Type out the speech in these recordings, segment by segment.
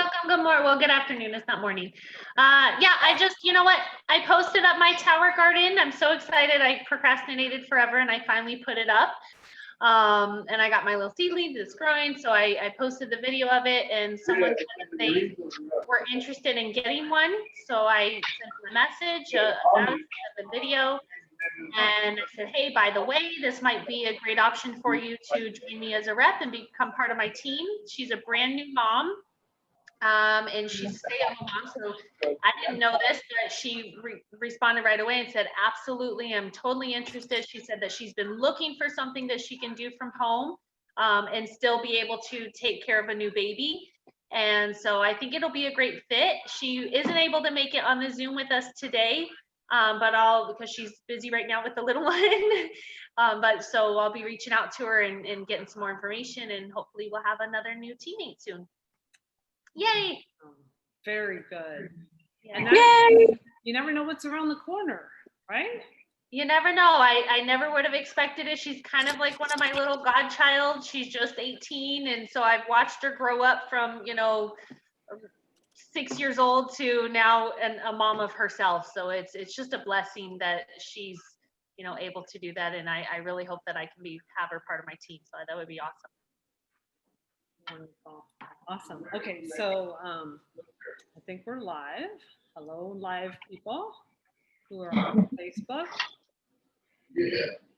welcome. Good morning. Well, good afternoon. It's not morning. Yeah, I just, you know what? I posted up my tower garden. I'm so excited. I procrastinated forever and I finally put it up. And I got my little seedling that's growing. So I posted the video of it and someone said that they were interested in getting one. So I sent them a message about the video. And I said, hey, by the way, this might be a great option for you to join me as a rep and become part of my team. She's a brand new mom. And she's a stay-at-home mom, so I didn't know this, but she responded right away and said, absolutely, I'm totally interested. She said that she's been looking for something that she can do from home and still be able to take care of a new baby. And so I think it'll be a great fit. She isn't able to make it on the Zoom with us today, but because she's busy right now with the little one. But so I'll be reaching out to her and getting some more information, and hopefully we'll have another new teammate soon. Yay! Very good. Yeah. And that's, you never know what's around the corner, right? You never know. I never would have expected it. She's kind of like one of my little godchild. She's just 18, and so I've watched her grow up from 6 years old to now a mom of herself. So it's just a blessing that she's able to do that, and I really hope that I can have her part of my team. So that would be awesome. Wonderful. Awesome. Okay, so I think we're live. Hello, live people who are on Facebook.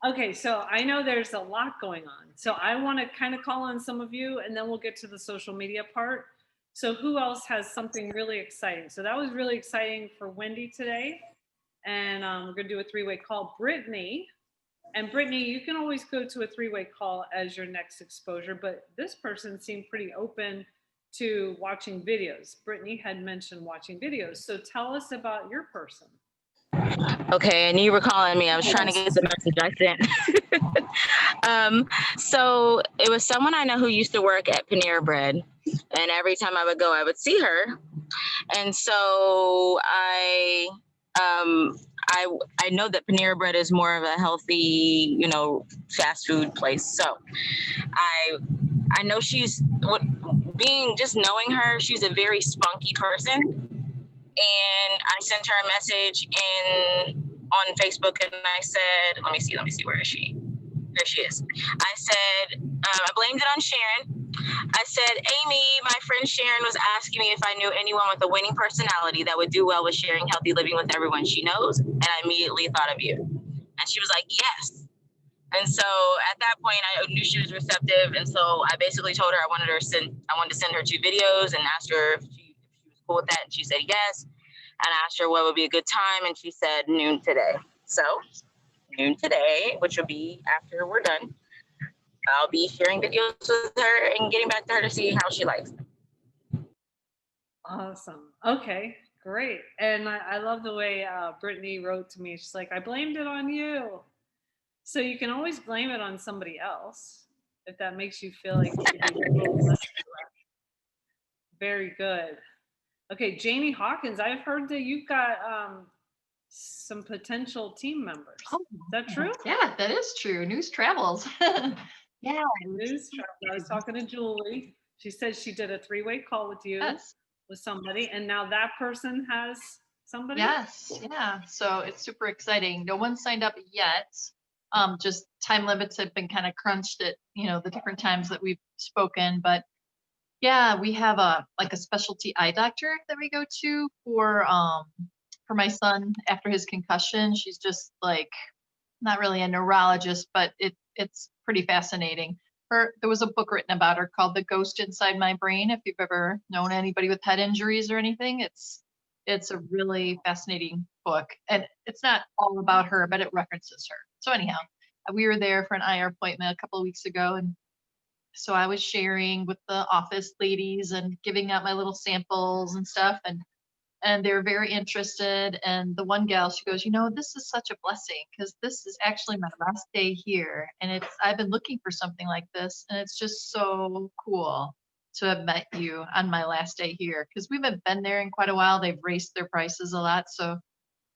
Okay, so I know there's a lot going on. So I want to kind of call on some of you, and then we'll get to the social media part. So who else has something really exciting? So that was really exciting for Wendy today. And we're going to do a three-way call. Brittany. And Brittany, you can always go to a three-way call as your next exposure, but this person seemed pretty open to watching videos. Brittany had mentioned watching videos. So tell us about your person. Okay, and you were calling me. I was trying to get the message I sent. So it was someone I know who used to work at Panera Bread, and every time I would go, I would see her. And so I know that Panera Bread is more of a healthy, fast food place. So I know just knowing her, she's a very spunky person. And I sent her a message on Facebook, and I said, let me see, where is she? There she is. I said, I blamed it on Sharon. I said, Amy, my friend Sharon was asking me if I knew anyone with a winning personality that would do well with sharing healthy living with everyone she knows. And I immediately thought of you. And she was like, yes. And so at that point, I knew she was receptive. And so I basically told her I wanted to send her 2 videos and asked her if she was cool with that. And she said yes. And I asked her what would be a good time. And she said noon today. So noon today, which will be after we're done, I'll be sharing videos with her and getting back to her to see how she likes them. Awesome. Okay, great. And I love the way Brittany wrote to me. She's like, I blamed it on you. So you can always blame it on somebody else if that makes you feel like you should be a little less direct. Very good. Okay, Janie Hawkins, I've heard that you've got some potential team members. Is that true? Yeah, that is true. News travels. Yeah, news travels. I was talking to Julie. She said she did a 3-way call with you, with somebody, and now that person has somebody? Yes, yeah. So it's super exciting. No one signed up yet. Just time limits have been kind of crunched at, the different times that we've spoken, but yeah, we have a specialty eye doctor that we go to for my son after his concussion. She's just not really a neurologist, but it's pretty fascinating. There was a book written about her called The Ghost Inside My Brain. If you've ever known anybody with head injuries or anything, it's a really fascinating book, and it's not all about her, but it references her. So anyhow, we were there for an eye appointment a couple of weeks ago, and so I was sharing with the office ladies and giving out my little samples and stuff, and they were very interested. And the one gal, she goes, this is such a blessing, because this is actually my last day here, and I've been looking for something like this, and it's just so cool to have met you on my last day here, because we haven't been there in quite a while. They've raised their prices a lot, so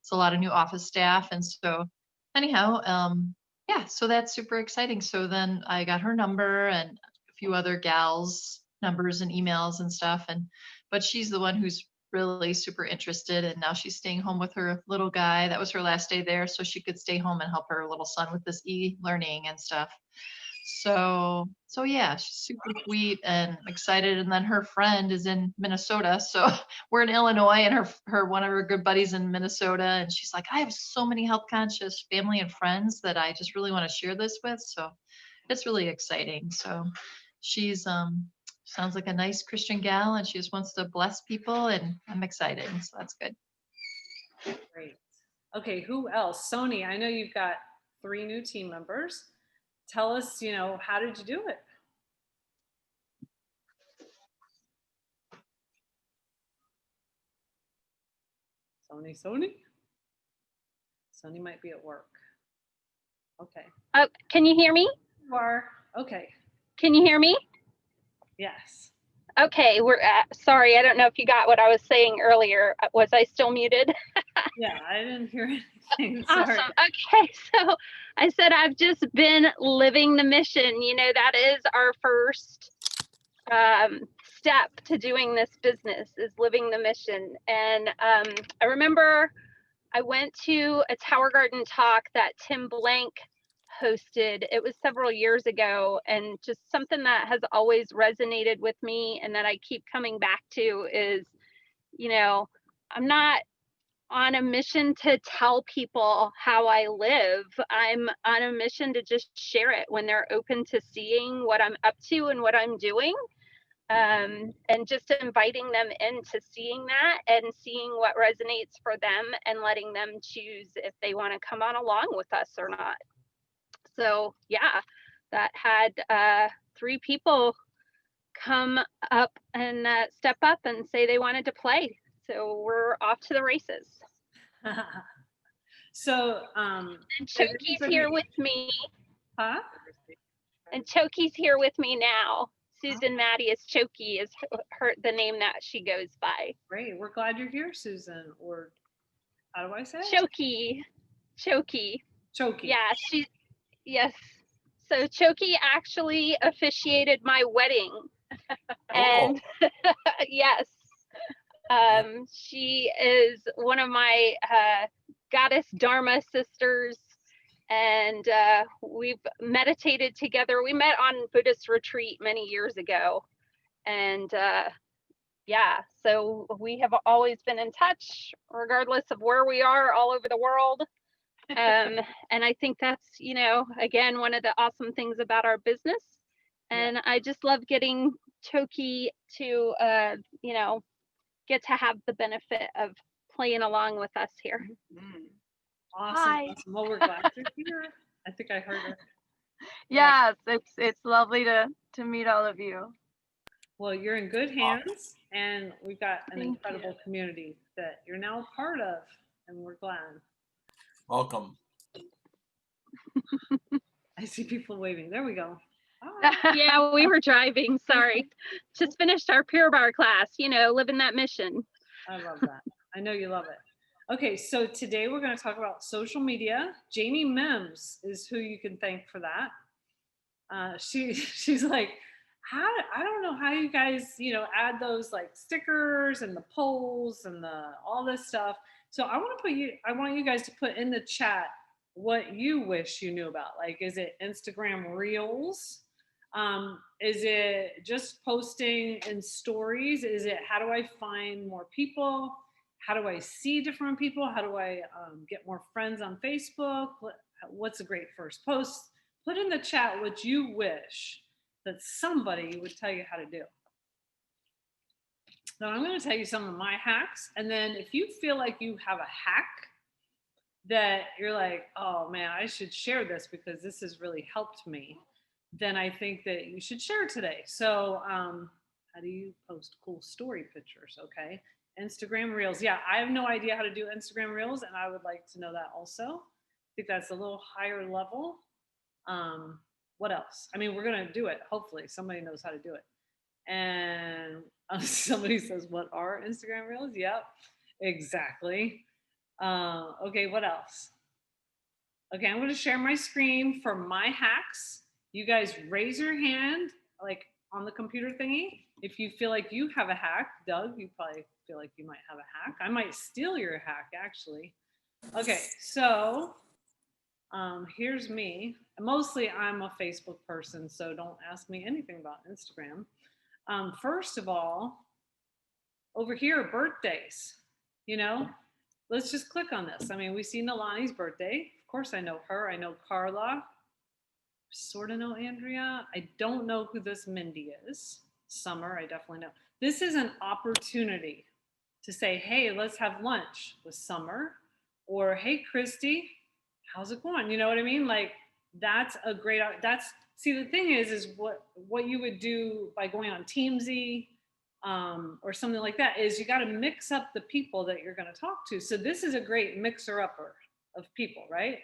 it's a lot of new office staff. And so anyhow, yeah, so that's super exciting. So then I got her number, and a few other gals numbers and emails and stuff. But she's the one who's really super interested. And now she's staying home with her little guy. That was her last day there. So she could stay home and help her little son with this e-learning and stuff. So yeah, she's super sweet and excited. And then her friend is in Minnesota. So we're in Illinois and one of her good buddies in Minnesota. And she's like, I have so many health conscious family and friends that I just really want to share this with. So it's really exciting. So she's sounds like a nice Christian gal and she just wants to bless people and I'm excited. So that's good. Great. Okay, who else? Sony, I know you've got 3 new team members. Tell us, how did you do it? Sony? Sony might be at work. Okay. Oh, can you hear me? You are. Okay. Can you hear me? Yes. Okay, sorry, I don't know if you got what I was saying earlier. Was I still muted? Yeah, I didn't hear anything. Sorry. Awesome. Okay, so I said I've just been living the mission. That is our first step to doing this business, is living the mission. And I remember I went to a Tower Garden talk that Tim Blank hosted. It was several years ago, and just something that has always resonated with me and that I keep coming back to is, I'm not on a mission to tell people how I live. I'm on a mission to just share it when they're open to seeing what I'm up to and what I'm doing. And just inviting them into seeing that and seeing what resonates for them and letting them choose if they want to come on along with us or not. So yeah, that had 3 people come up and step up and say they wanted to play. So we're off to the races. So, and Choki's here with me. Huh? And Choki's here with me now. Susan Mattias Choki is the name that she goes by. Great. We're glad you're here, Susan. Or how do I say it? Choki. Choki. Yeah, yes. So Choki actually officiated my wedding. And yes, she is one of my goddess Dharma sisters. And we've meditated together. We met on Buddhist retreat many years ago. And yeah, so we have always been in touch, regardless of where we are all over the world. And I think that's, again, one of the awesome things about our business. And yeah. I just love getting Choki to, get to have the benefit of playing along with us here. Mm-hmm. Awesome. Hi. Awesome. Well, we're glad you're here. I think I heard her. Yes, it's lovely to meet all of you. Well, you're in good hands, and we've got an incredible community that you're now a part of, and we're glad. Welcome. I see people waving. There we go. Yeah, we were driving. Sorry. Just finished our Pure Barre class, living that mission. I love that. I know you love it. Okay, so today we're going to talk about social media. Jamie Mims is who you can thank for that. She's like, I don't know how you guys, add those like stickers and the polls and all this stuff. So I want you guys to put in the chat what you wish you knew about. Like, is it Instagram Reels? Is it just posting in stories? Is it how do I find more people? How do I see different people? How do I get more friends on Facebook? What's a great first post? Put in the chat what you wish that somebody would tell you how to do. Now I'm going to tell you some of my hacks. And then if you feel like you have a hack that you're like, oh man, I should share this because this has really helped me, then I think that you should share today. So how do you post cool story pictures? Okay. Instagram Reels. Yeah, I have no idea how to do Instagram Reels, and I would like to know that also. I think that's a little higher level. What else? I mean, we're going to do it. Hopefully somebody knows how to do it. And somebody says, what are Instagram Reels? Yep, exactly. Okay, what else? Okay, I'm going to share my screen for my hacks. You guys raise your hand, like on the computer thingy, If you feel like you have a hack, Doug, you probably feel like you might have a hack. I might steal your hack, actually. Okay, so here's me. Mostly I'm a Facebook person, so don't ask me anything about Instagram. First of all, over here, birthdays, you know, let's just click on this. I mean, we see Nalani's birthday. Of course, I know her. I know Carla. Sort of know Andrea. I don't know who this Mindy is. Summer, I definitely know. This is an opportunity to say, hey, let's have lunch with Summer. Or, hey, Christy, how's it going? You know what I mean? Like, that's a great, see, the thing is what you would do by going on Teamsy, or something like that, is you got to mix up the people that you're going to talk to. So this is a great mixer-upper of people, right?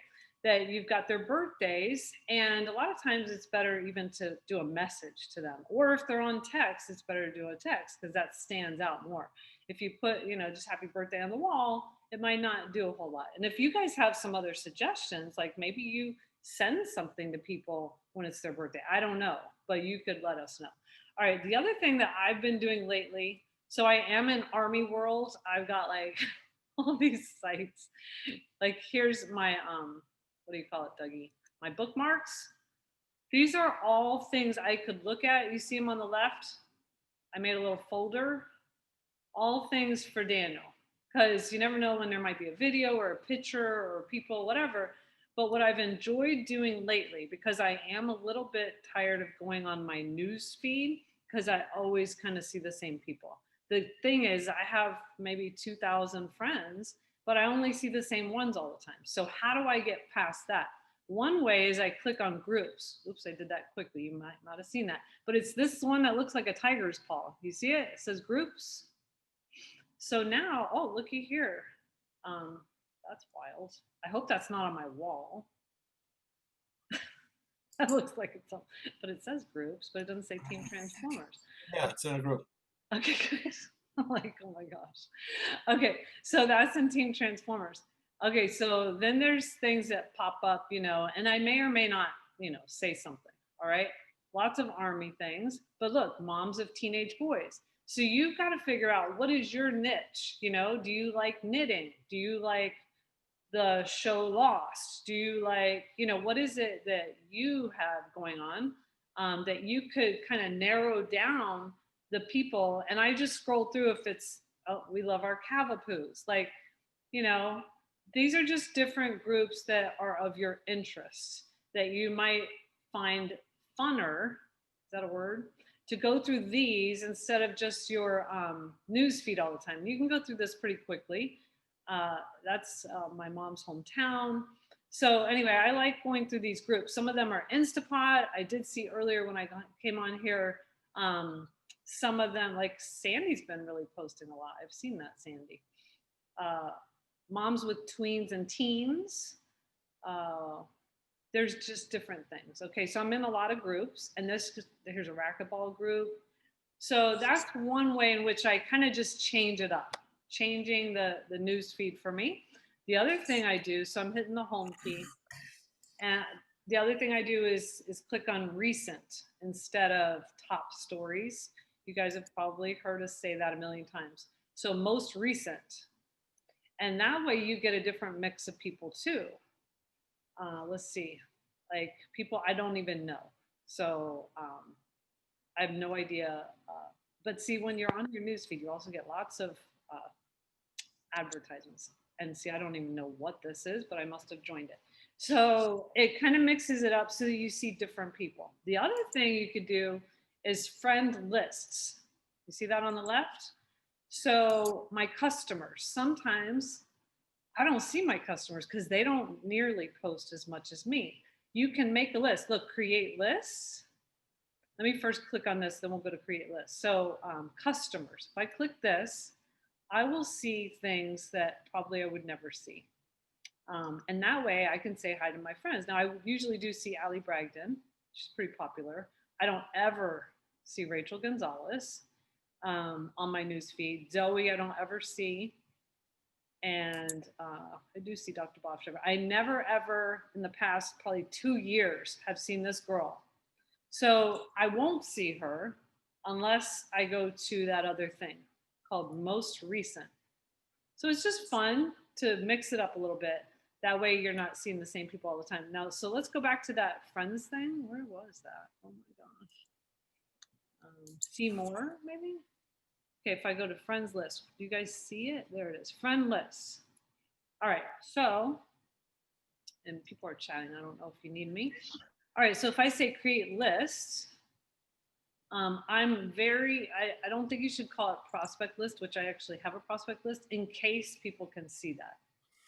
That you've got their birthdays, and a lot of times it's better even to do a message to them. Or if they're on text, it's better to do a text because that stands out more. If you put, just happy birthday on the wall, it might not do a whole lot. And if you guys have some other suggestions, like maybe you send something to people when it's their birthday, I don't know, but you could let us know. All right, the other thing that I've been doing lately, so I am in Army World. I've got like all these sites. Like here's my, what do you call it, Dougie? My bookmarks. These are all things I could look at. You see them on the left? I made a little folder. All things for Daniel. Because you never know when there might be a video or a picture or people, whatever. But what I've enjoyed doing lately, because I am a little bit tired of going on my news feed, because I always kind of see the same people. The thing is, I have maybe 2,000 friends, but I only see the same ones all the time. So how do I get past that? One way is I click on groups. Oops, I did that quickly. You might not have seen that. But it's this one that looks like a tiger's paw. You see it? It says groups. So now, oh, looky here. That's wild. I hope that's not on my wall. That looks like it's on, but it says groups, but it doesn't say Team Transformers. Yeah, it's in a group. Okay, good. I'm like, oh my gosh. Okay, so that's in Team Transformers. Okay, so then there's things that pop up, and I may or may not, say something. All right, lots of Army things, but look, moms of teenage boys. So you've got to figure out what is your niche. Do you like knitting? Do you like the show Lost? Do you like, what is it that you have going on, that you could kind of narrow down the people? And I just scroll through if it's, oh, we love our Cavapoos. Like, these are just different groups that are of your interest that you might find funner, is that a word? To go through these instead of just your news feed all the time. You can go through this pretty quickly. That's my mom's hometown. So anyway, I like going through these groups. Some of them are Instapot. I did see earlier when I came on here, some of them, like Sandy's been really posting a lot. I've seen that, Sandy. Moms with tweens and teens. There's just different things. Okay, so I'm in a lot of groups, and here's a racquetball group. So that's one way in which I kind of just change it up, changing the news feed for me. The other thing I do, so I'm hitting the home key, and the other thing I do is click on recent instead of top stories. You guys have probably heard us say that a million times. So most recent. And that way you get a different mix of people too. Let's see, like people I don't even know. So I have no idea. But see, when you're on your newsfeed, you also get lots of advertisements. And see, I don't even know what this is, but I must have joined it. So it kind of mixes it up so that you see different people. The other thing you could do is friend lists. You see that on the left? So my customers, sometimes I don't see my customers because they don't nearly post as much as me. You can make a list. Look, create lists. Let me first click on this, then we'll go to create lists. So customers, if I click this, I will see things that probably I would never see. And that way I can say hi to my friends. Now I usually do see Allie Bragdon. She's pretty popular. I don't ever see Rachel Gonzalez on my news feed. Zoe, I don't ever see. And I do see Dr. Bob Shepard. I never ever in the past probably 2 years have seen this girl. So I won't see her unless I go to that other thing called most recent. So it's just fun to mix it up a little bit. That way you're not seeing the same people all the time. Now, so let's go back to that friends thing. Where was that? Oh my gosh. See more, maybe? Okay, if I go to friends list, do you guys see it? There it is, friend list. All right, so, and people are chatting. I don't know if you need me. All right, so if I say create list, I don't think you should call it prospect list, which I actually have a prospect list in case people can see that.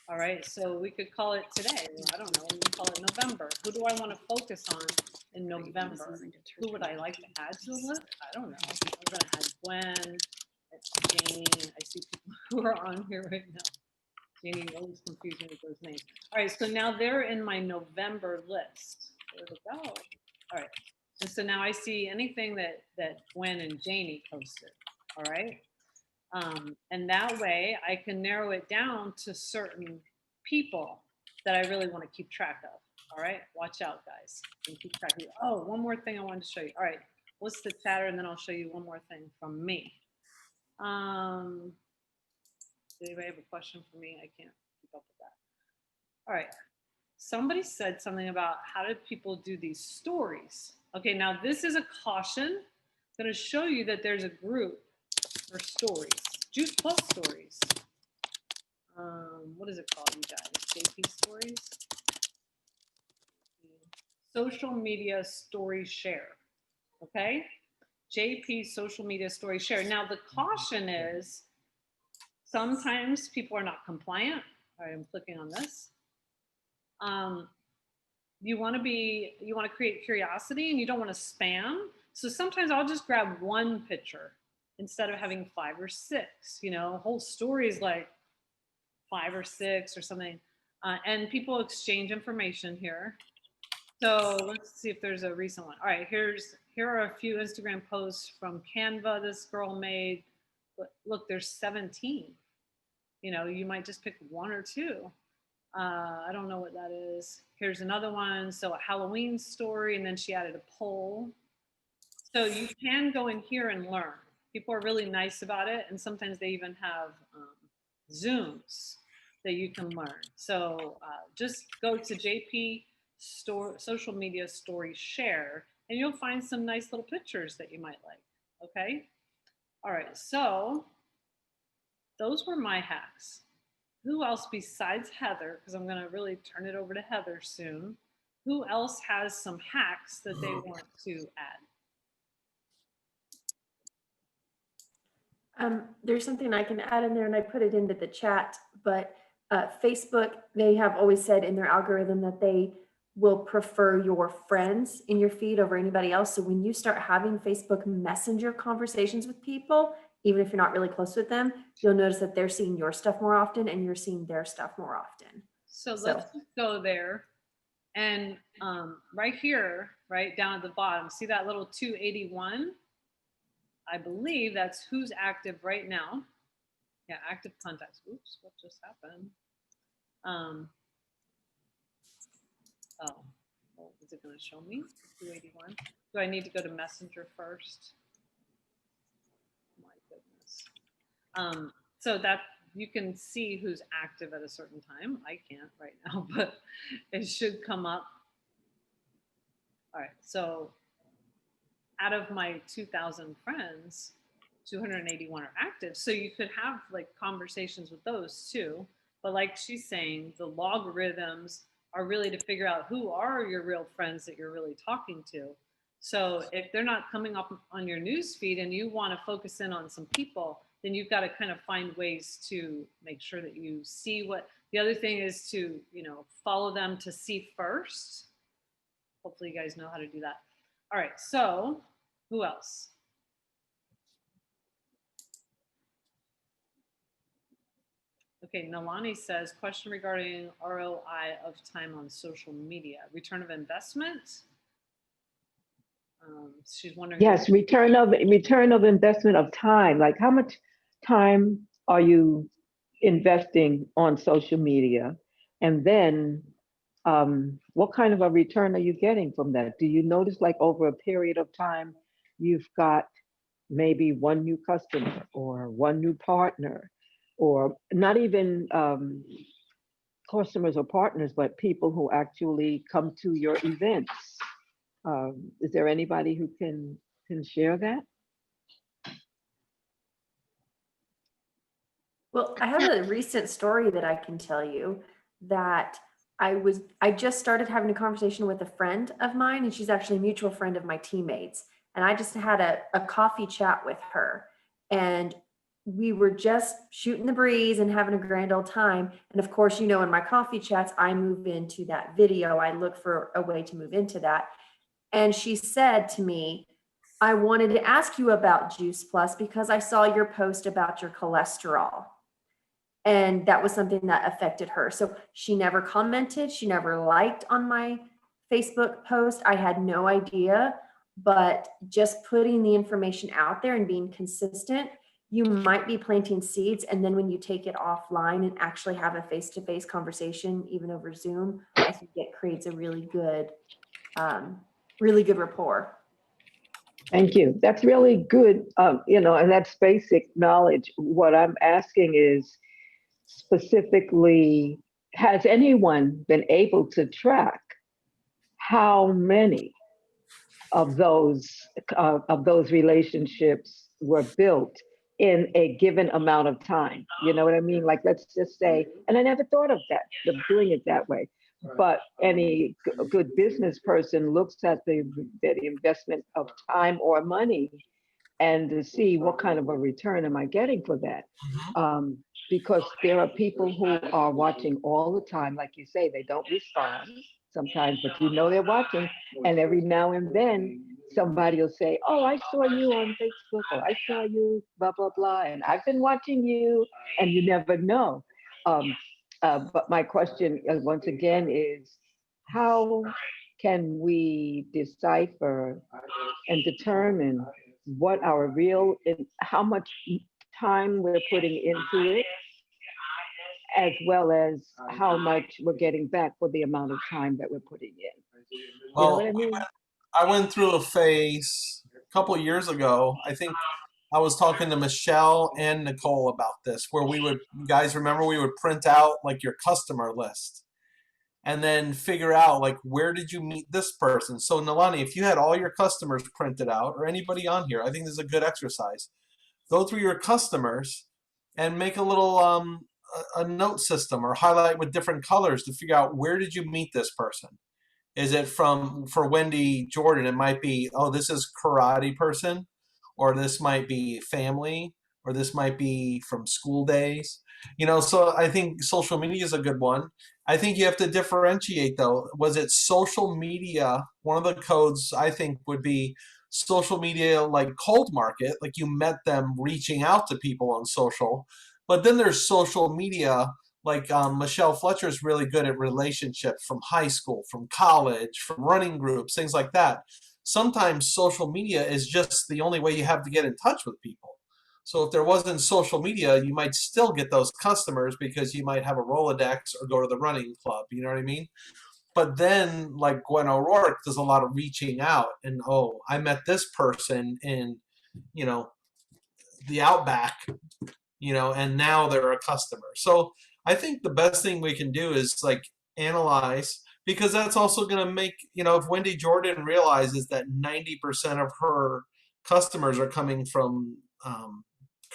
All right, so we could call it today. I don't know, we can call it November. Who do I want to focus on in November? Who would I like to add to the list? I don't know. I'm going to add Gwen, Janie. I see people who are on here right now. Janie always confuses me with those names. All right, so now they're in my November list. Where'd it go? All right. And so now I see anything that Gwen and Janie posted, all right? And that way I can narrow it down to certain people that I really want to keep track of, all right? Watch out, guys, and keep track of you. Oh, one more thing I wanted to show you. All right, what's the chatter? And then I'll show you one more thing from me. Does anybody have a question for me? I can't keep up with that. All right, somebody said something about how did people do these stories? Okay, now this is a caution. I'm going to show you that there's a group for stories, Juice Plus stories. What is it called, you guys? JP stories? Social media story share, okay? JP social media story share. Now the caution is sometimes people are not compliant. All right, I'm clicking on this. You want to create curiosity and you don't want to spam. So sometimes I'll just grab one picture instead of having 5 or 6, you know, whole stories like 5 or 6 or something. And people exchange information here. So let's see if there's a recent one. All right, here are a few Instagram posts from Canva this girl made. Look, there's 17. You know, you might just pick 1 or 2. I don't know what that is. Here's another one. So a Halloween story, and then she added a poll. So you can go in here and learn. People are really nice about it, and sometimes they even have Zooms that you can learn. So just go to JP social media story share, and you'll find some nice little pictures that you might like. Okay. All right. So those were my hacks. Who else besides Heather, because I'm going to really turn it over to Heather soon, who else has some hacks that they want to add? There's something I can add in there, and I put it into the chat, but Facebook, they have always said in their algorithm that they will prefer your friends in your feed over anybody else. So when you start having Facebook Messenger conversations with people, even if you're not really close with them, you'll notice that they're seeing your stuff more often and you're seeing their stuff more often. So let's just go there. And right here, right down at the bottom, see that little 281? I believe that's who's active right now. Yeah, active contacts. Oops, what just happened? Oh, well, is it going to show me 281? Do I need to go to Messenger first? My goodness. So that you can see who's active at a certain time. I can't right now, but it should come up. All right, so out of my 2,000 friends, 281 are active. So you could have like conversations with those too. But like she's saying, the logarithms are really to figure out who are your real friends that you're really talking to. So if they're not coming up on your news feed and you want to focus in on some people, then you've got to kind of find ways to make sure that you see what the other thing is to, you know, follow them to see first. Hopefully you guys know how to do that. All right, so who else? Okay, Nalani says, question regarding ROI of time on social media. Return of investment? She's wondering. Yes, return of investment of time. Like how much time are you investing on social media? And then what kind of a return are you getting from that? Do you notice like over a period of time, you've got maybe one new customer or one new partner, or not even customers or partners, but people who actually come to your events. Is there anybody who can share that? Well, I have a recent story that I can tell you that I just started having a conversation with a friend of mine, and she's actually a mutual friend of my teammates. And I just had a coffee chat with her, and we were just shooting the breeze and having a grand old time. And of course, in my coffee chats, I move into that video. I look for a way to move into that. And she said to me, I wanted to ask you about Juice Plus because I saw your post about your cholesterol. And that was something that affected her. So she never commented. She never liked on my Facebook post. I had no idea, but just putting the information out there and being consistent, you might be planting seeds. And then when you take it offline and actually have a face-to-face conversation, even over Zoom, I think it creates a really good rapport. Thank you. That's really good, and that's basic knowledge. What I'm asking is specifically, has anyone been able to track how many of those relationships were built in a given amount of time? You know what I mean? Like, let's just say, and I never thought of doing it that way. But any good business person looks at the investment of time or money and to see what kind of a return am I getting for that. Because there are people who are watching all the time. Like you say, they don't respond sometimes, but they're watching. And every now and then somebody will say, oh, I saw you on Facebook, or I saw you, blah, blah, blah. And I've been watching you, and you never know. But my question, once again, is how can we decipher and determine what our real, how much time we're putting into it, as well as how much we're getting back for the amount of time that we're putting in? You know what I mean? I went through a phase a couple of years ago. I think I was talking to Michelle and Nicole about this, where you guys remember we would print out like your customer list and then figure out like, where did you meet this person? So Nalani, if you had all your customers printed out, or anybody on here, I think this is a good exercise. Go through your customers and make a little a note system, or highlight with different colors to figure out, where did you meet this person? Is it for Wendy Jordan, it might be, oh, this is karate person, or this might be family, or this might be from school days. So I think social media is a good one. I think you have to differentiate though. Was it social media? One of the codes I think would be social media like cold market, like you met them reaching out to people on social. But then there's social media like Michelle Fletcher is really good at relationships from high school, from college, from running groups, things like that. Sometimes social media is just the only way you have to get in touch with people. So if there wasn't social media, you might still get those customers because you might have a Rolodex or go to the running club. You know what I mean? But then, like Gwen O'Rourke does a lot of reaching out, and oh, I met this person in, the Outback, and now they're a customer. So I think the best thing we can do is like analyze, because that's also going to make, if Wendy Jordan realizes that 90% of her customers are coming from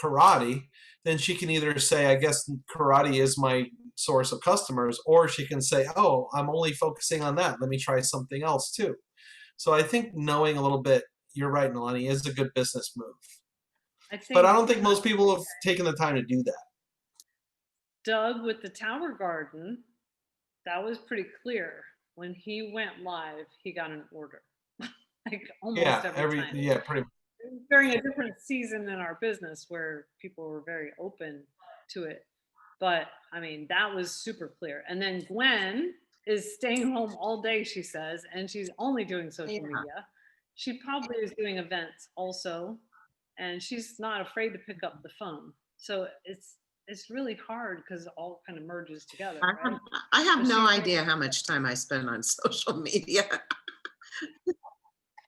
karate, then she can either say, I guess karate is my source of customers, or she can say, oh, I'm only focusing on that. Let me try something else too. So I think knowing a little bit, you're right, Nalani, is a good business move. But I don't think most people have taken the time to do that. Doug with the Tower Garden, that was pretty clear. When he went live, he got an order. Like almost every time. Yeah, pretty much. During a different season in our business where people were very open to it. But I mean, that was super clear. And then Gwen is staying home all day, she says, and she's only doing social media. She probably is doing events also, and she's not afraid to pick up the phone. So it's really hard because it all kind of merges together. Right? I have no idea how much time I spend on social media.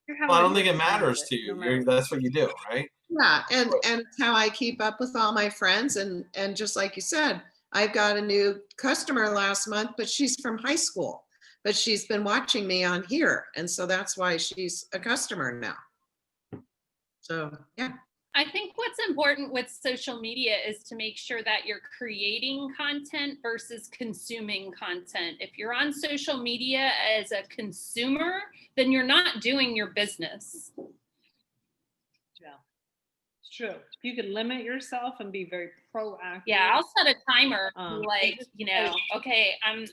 You're having Well, I a don't think good it time with matters it, to you. no matter what. That's what you do, right? Yeah, and it's how I keep up with all my friends, and just like you said, I've got a new customer last month, but she's from high school, but she's been watching me on here, and so that's why she's a customer now. So yeah. I think what's important with social media is to make sure that you're creating content versus consuming content. If you're on social media as a consumer, then you're not doing your business. Yeah, it's true. You can limit yourself and be very proactive. Yeah, I'll set a timer, like, just- you know, okay, I'm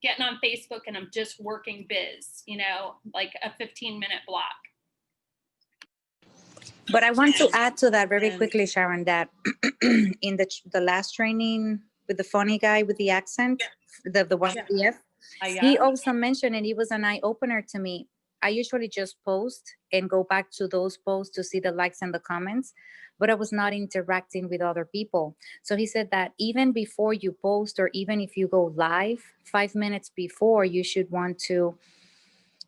getting on Facebook and I'm just working biz, you know, like a 15-minute block. But I want to add to that very And- quickly, Sharon, that in the last training with the funny guy with the accent, the one with the F, he also mentioned, and it was an eye opener to me. I usually just post and go back to those posts to see the likes and the comments, but I was not interacting with other people. So he said that even before you post, or even if you go live 5 minutes before, you should want to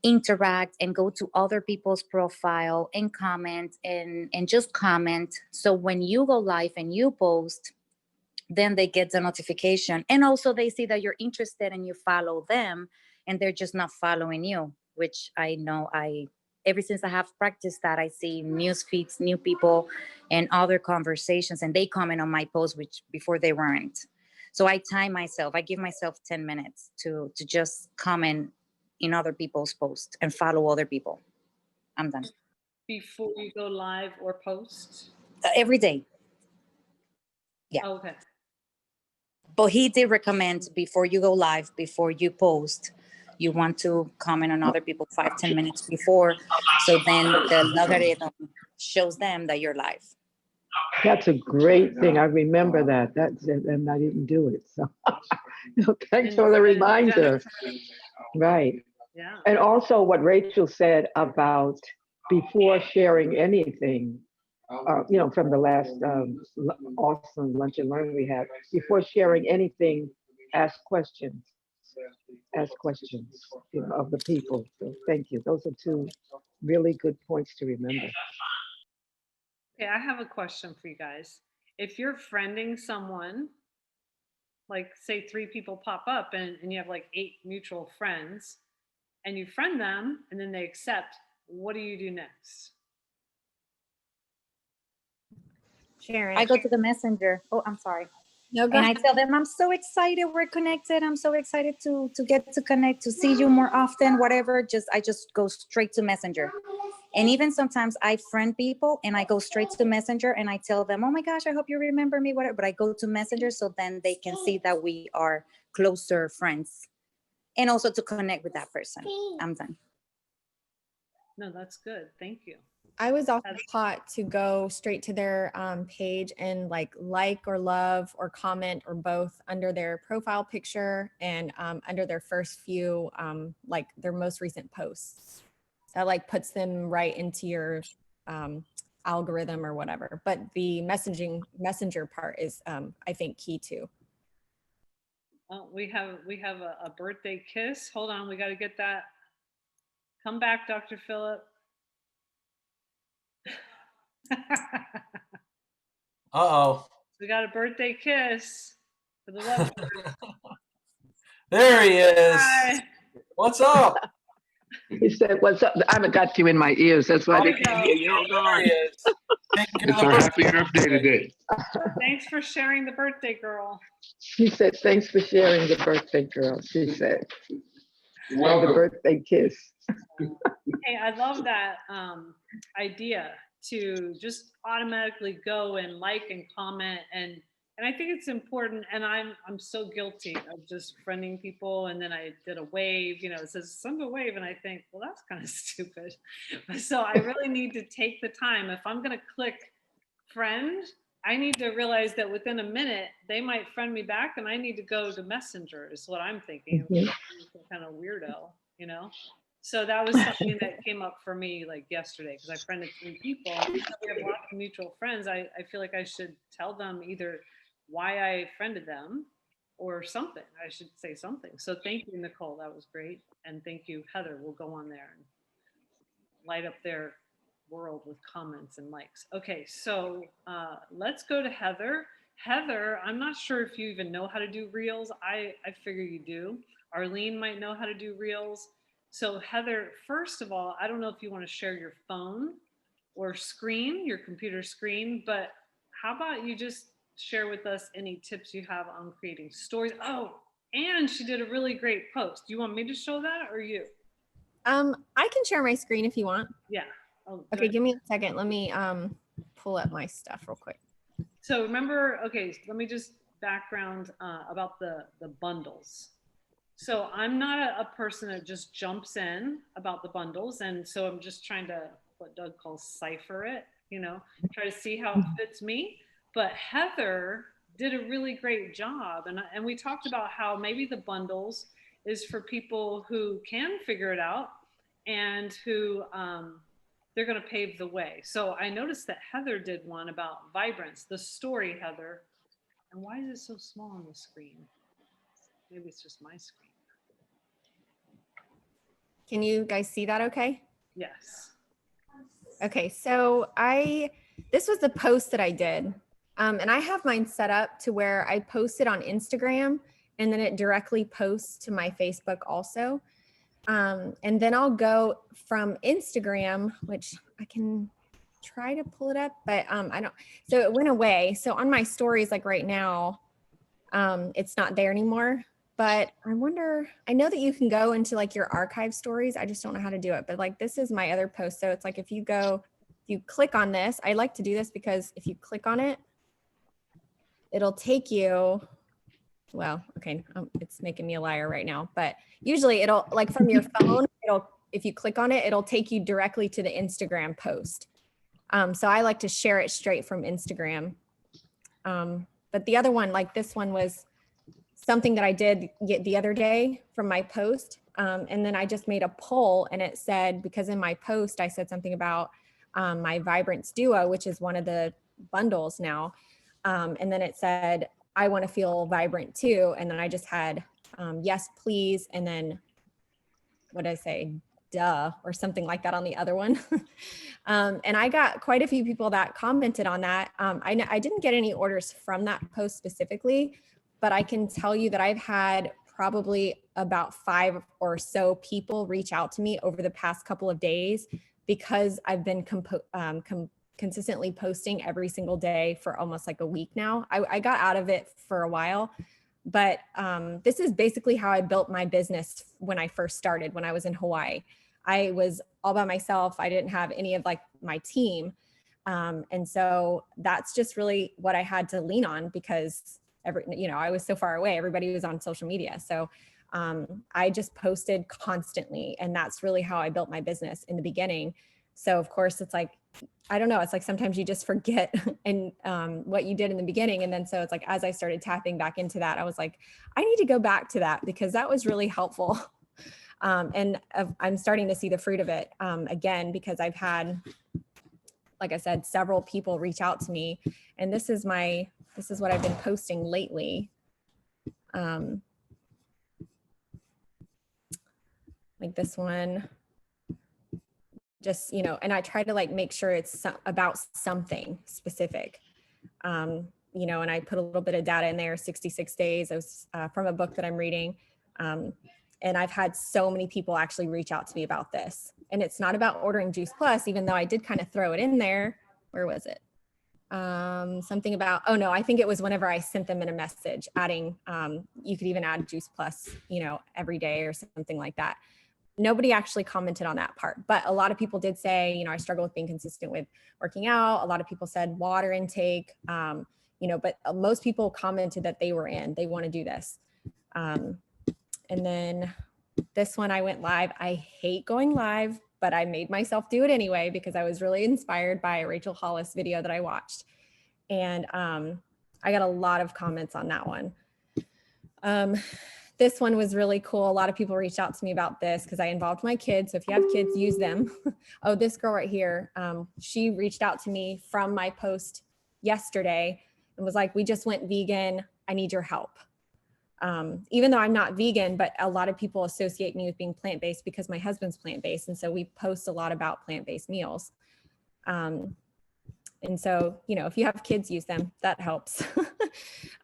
interact and go to other people's profile and comment and just comment. So when you go live and you post, then they get the notification, and also they see that you're interested and you follow them, and they're just not following you, which I know ever since I have practiced that, I see news feeds, new people and other conversations, and they comment on my posts, which before they weren't. So I time myself, I give myself 10 minutes to just comment in other people's posts and follow other people. I'm done. Before you go live or post? Every day. Yeah. Oh, okay. But he did recommend before you go live, before you post, you want to comment on other people 5-10 minutes before. So then the algorithm shows them that you're live. That's a great thing. I remember that. And I didn't do it. So thanks for the reminder. Right. Yeah. And also what Rachel said about before sharing anything, from the last awesome lunch and learn we had, before sharing anything, ask questions. Ask questions of the people. So thank you. Those are two really good points to remember. Okay, I have a question for you guys. If you're friending someone, like say 3 people pop up and you have like 8 mutual friends, and you friend them and then they accept, what do you do next? Sharon. I go to the messenger. Oh, I'm sorry. No, and I tell them, I'm so excited we're connected. I'm so excited to get to connect, to see you more often, whatever. I just go straight to messenger. And even sometimes I friend people and I go straight to messenger and I tell them, oh my gosh, I hope you remember me, whatever. But I go to messenger so then they can see that we are closer friends. And also to connect with that person. I'm done. No, that's good. Thank you. I was often taught to go straight to their page and like or love or comment or both under their profile picture and under their first few, like their most recent posts. That like puts them right into your algorithm or whatever. But the messenger part is, I think, key too. Oh, we have a birthday kiss. Hold on, we got to get that. Come back, Dr. Phillip. Uh-oh. We got a birthday kiss for the love. There he is. Hi. What's up? He said, what's up? I haven't got you in my ears. That's why they can't hear you. There he is. It's our happy birthday today. Thanks for sharing the birthday girl. She said, thanks for sharing the birthday girl, she said. You're welcome. The birthday kiss. Hey, I love that idea to just automatically go and like and comment, and I think it's important. And I'm so guilty of just friending people, and then I did a wave. It says send a wave, and I think, well, that's kind of stupid. So I really need to take the time. If I'm gonna click friend, I need to realize that within a minute they might friend me back, and I need to go to Messenger. Is what I'm thinking. Kind of weirdo, So that was something that came up for me like yesterday, because I friended 3 people. We have lots of mutual friends. I feel like I should tell them either why I friended them or something. I should say something. So thank you, Nicole. That was great. And thank you, Heather. We'll go on there. light up their world with comments and likes. Okay, so let's go to Heather. Heather, I'm not sure if you even know how to do reels. I figure you do. Arlene might know how to do reels. So Heather, first of all, I don't know if you want to share your phone or screen, your computer screen, but how about you just share with us any tips you have on creating stories? Oh, and she did a really great post. Do you want me to show that or you? I can share my screen if you want. Yeah. Oh, Okay, good. give me a second. Let me pull up my stuff real quick. So remember, okay, let me just background about the bundles. So I'm not a person that just jumps in about the bundles. And so I'm just trying to, what Doug calls cipher it, try to see how it fits me. But Heather did a really great job. And we talked about how maybe the bundles is for people who can figure it out and who they're going to pave the way. So I noticed that Heather did one about vibrance, the story, Heather. And why is it so small on the screen? Maybe it's just my screen. Can you guys see that okay? Yes. Okay, so this was the post that I did. And I have mine set up to where I post it on Instagram and then it directly posts to my Facebook also. And then I'll go from Instagram, which I can try to pull it up, but I don't, so it went away. So on my stories, like right now, it's not there anymore. But I wonder, I know that you can go into like your archive stories. I just don't know how to do it. But like, this is my other post. So it's like, if you click on this, I like to do this because if you click on it, it'll take you, well, okay, it's making me a liar right now. But usually it'll, like from your phone, if you click on it, it'll take you directly to the Instagram post. So I like to share it straight from Instagram. But the other one, like this one was something that I did the other day from my post. And then I just made a poll and it said, because in my post, I said something about my Vibrance Duo, which is one of the bundles now. And then it said, I want to feel vibrant too. And then I just had, yes, please. And then what did I say? Duh, or something like that on the other one. And I got quite a few people that commented on that. I didn't get any orders from that post specifically, but I can tell you that I've had probably about 5 or so people reach out to me over the past couple of days because I've been consistently posting every single day for almost like a week now. I got out of it for a while, but this is basically how I built my business when I first started, when I was in Hawaii. I was all by myself. I didn't have any of like my team. And so that's just really what I had to lean on because I was so far away. Everybody was on social media. So I just posted constantly. And that's really how I built my business in the beginning. So of course it's like, I don't know, it's like sometimes you just forget and what you did in the beginning. And then so it's like, as I started tapping back into that, I was like, I need to go back to that because that was really helpful. And I'm starting to see the fruit of it again, because I've had, like I said, several people reach out to me, and this is what I've been posting lately. Like this one, just, and I try to like make sure it's about something specific. And I put a little bit of data in there, 66 days. It was from a book that I'm reading. And I've had so many people actually reach out to me about this. And it's not about ordering Juice Plus, even though I did kind of throw it in there. Where was it? Something about, oh no, I think it was whenever I sent them in a message adding, you could even add Juice Plus, every day or something like that. Nobody actually commented on that part, but a lot of people did say, I struggle with being consistent with working out. A lot of people said water intake, but most people commented that they want to do this. And then this one, I went live. I hate going live, but I made myself do it anyway because I was really inspired by a Rachel Hollis video that I watched. And I got a lot of comments on that one. This one was really cool. A lot of people reached out to me about this because I involved my kids. So if you have kids, use them. Oh, this girl right here, she reached out to me from my post yesterday and was like, we just went vegan. I need your help. Even though I'm not vegan, but a lot of people associate me with being plant-based because my husband's plant-based. And so we post a lot about plant-based meals. And so, you know, if you have kids, use them, that helps.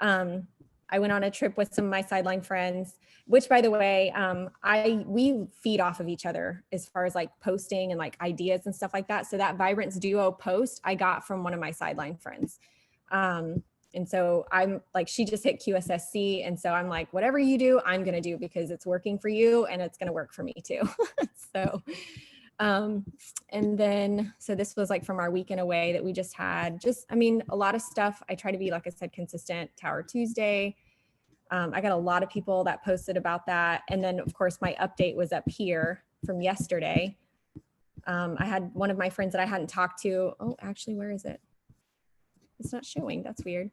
I went on a trip with some of my sideline friends, which by the way, we feed off of each other as far as like posting and like ideas and stuff like that. So that Vibrance Duo post I got from one of my sideline friends. And so I'm like, she just hit QSSC. And so I'm like, whatever you do, I'm going to do because it's working for you and it's going to work for me too. So, and then, so this was like from our weekend away that we just had I mean, a lot of stuff. I try to be, like I said, consistent. Tower Tuesday. I got a lot of people that posted about that. And then of course my update was up here from yesterday. I had one of my friends that I hadn't talked to. Oh, actually, where is it? It's not showing. That's weird.